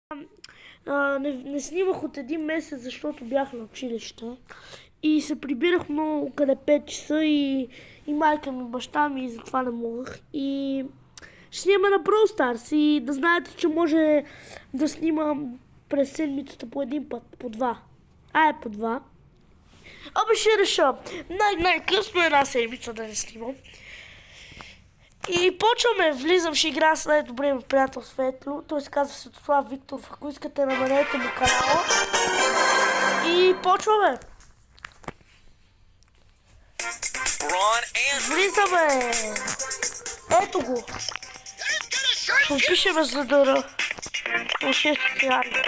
Не снимах от един месец, защото бях на училище и се прибирах много къде 5 часа и майка ми, баща ми и затова не могах. И ще снимаме на Brawl Stars и да знаете, че може да снимам през седмицата по един път, по два. По два. Абе ще реша. Най-късно една седмица да не снимам. И почваме, влизам, ще играя с най-добрия ми приятел Светло. Той се казва Светослав Викторов, ако искате намерете му канала. И почваме. Влизаме. Ето го. Попишеме за дъра. Ушете айде.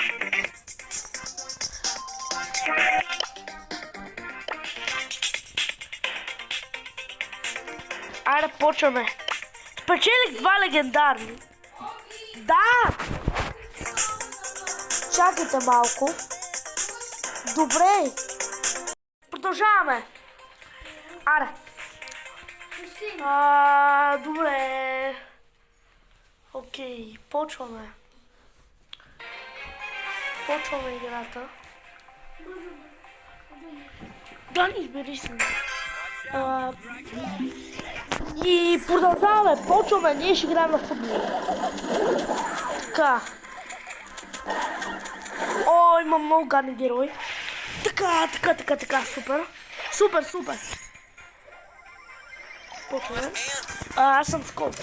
Айде почваме. Спечелих 2 легендарни. Да! Чакайте малко. Добре. Продължаваме. Аре. Добре. Окей, почваме. Почваме играта. Да, не избери си. И продължаваме, почваме, ние ще играем на футбол. Така. О, има много гадни герои. Така, супер. Супер. Почваме. Аз съм скоп.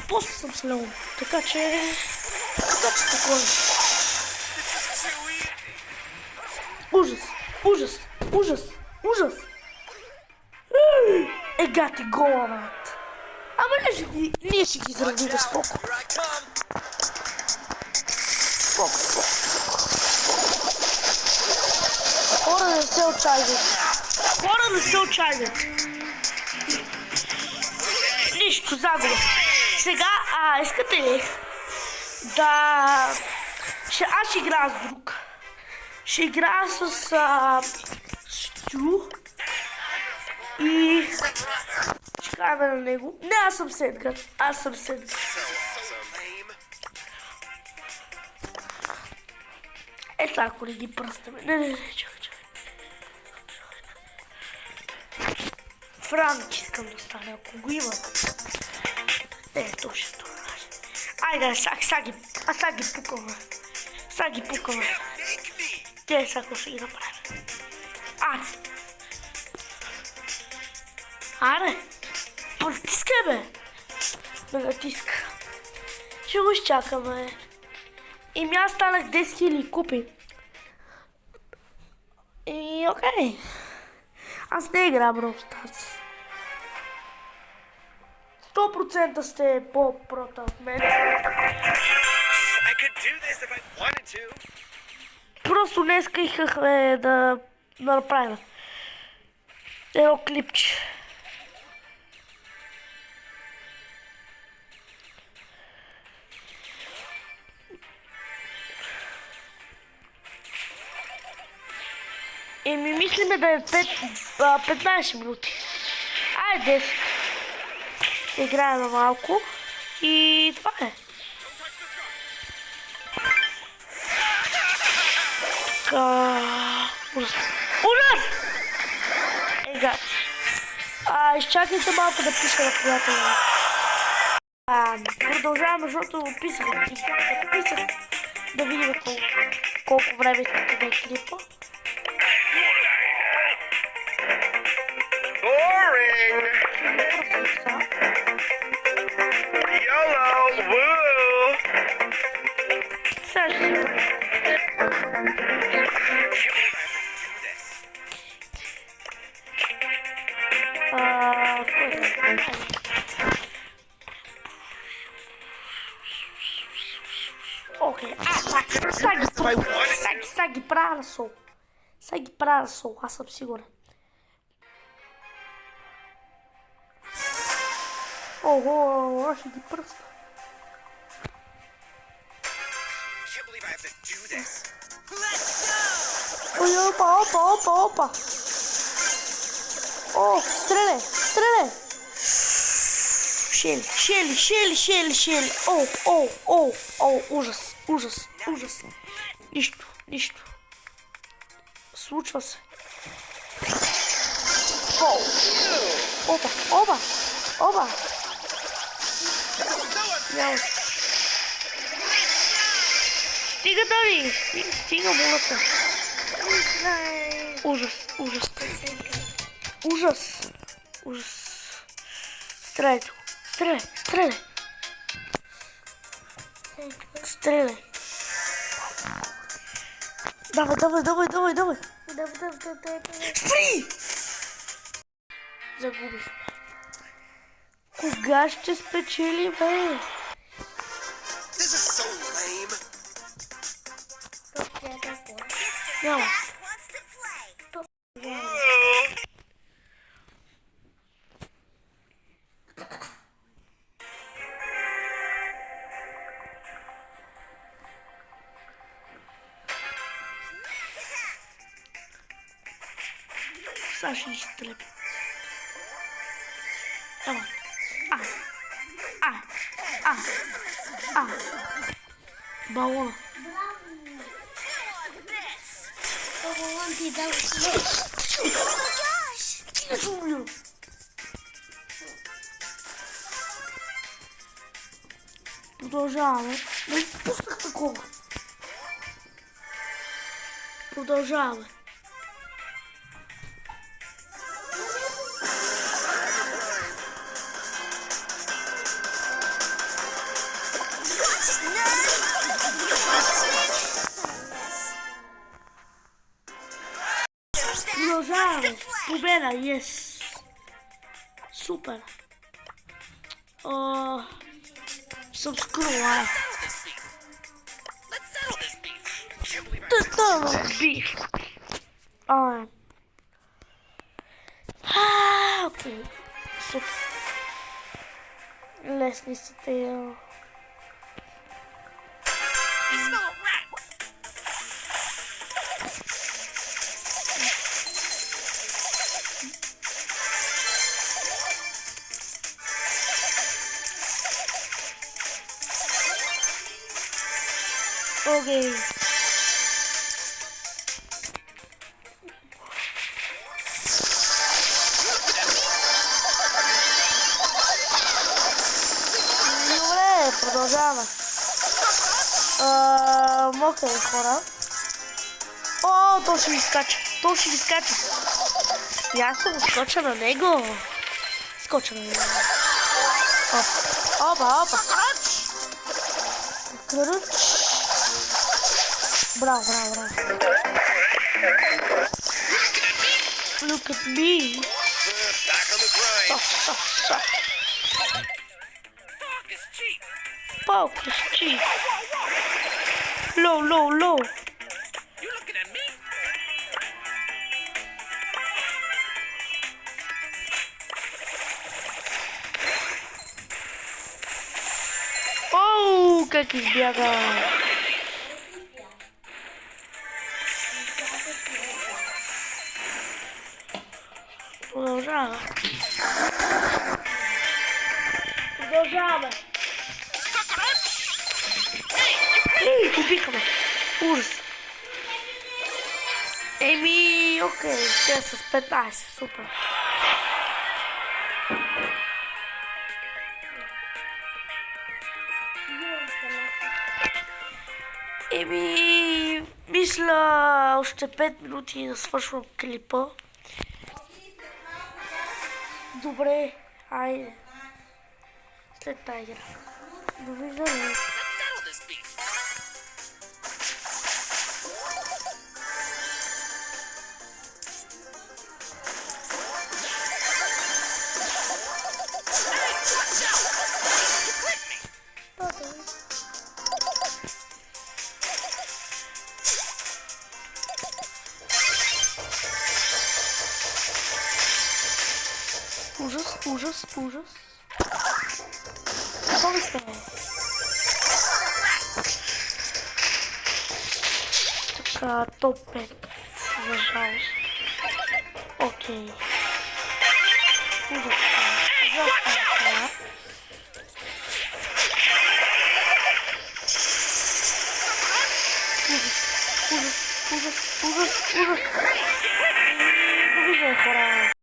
После съм с Леон. Така че спокойно. Ужас. Гати гола, брат. Ама ние ще ги заради споко. Споко. Хора не се отчаиват. Нищо, загуба. Сега, искате ли да... Аз ще играя с друг. Ще играя с Стю. И... ще кажа на него. Не, аз съм Седгар. Ето ако не ги пръстаме. Не, чакай. Франк искам да стане, ако го има. Точно това. Айде, сега ги пукаме. Те сега ще ги направим. Аре! Потискай, бе! Да натиска. Ще го изчакаме. И аз станах 10 000 купи. И окей. Аз не играм Brawl Stars. 100% сте по-прота от мен. Просто днеска искахме да направим едно клипче. И ми мислиме да е 15 минути. Айде 10. Играем малко. И това е. Ужас! Гати. Изчакайте малко да пиша на приятеля. Продължаваме, защото писах. Да видим колко време искате да е клипа. Boring. YOLO. Woo. Окей. Сега ги правя на сол. Аз съм сигурен. Ого, ще ги пръста. Ой, опа. О, стреляй. Шели. О, ужас. ужас. Нищо, нищо. Случва се. Оу! Оба, оба, оба. Няма. Стига, Дави! Стига, моля те. Ужас, ужас. Ужас. Ужас. Стреляйте го. Стреляй, стреляй. Стреляй. Давай, давай, давай, давай, давай. Спри! Загубихме. Кога ще спечели, бе? This is so lame. Няма. Сега ще изстрелим. Давай. Балона. Продължаваме. Не изпуснах такова. Продължаваме. Продължаваме. Победа, yes. Супер. Subscribe. Beef. Окей. Супер. Лесни са те. Окей. Добре, продължаваме. Окей, хора. О, то ще ви скача. То ще ви скача. И аз ще го скоча на него. Скоча на него. Опа, опа. Кръч. Браво, браво, браво. Look at me. Back on the grind. Stop. Fuck is cheap. Low. You looking at me? Оу, как избяга. Продължава. Ей, убихме. Ужас. Еми, окей, те са с 15, супер. Еми, мисля още 5 минути да свършвам клипа. Добре, айде. След тази игра. Довиждане. Ужас. Какво ви става? Така, топ 5. За жалост. Окей. Ужас. Ужас. Ужас. Ужас. Ужас. Ужас. И довиждане, хора.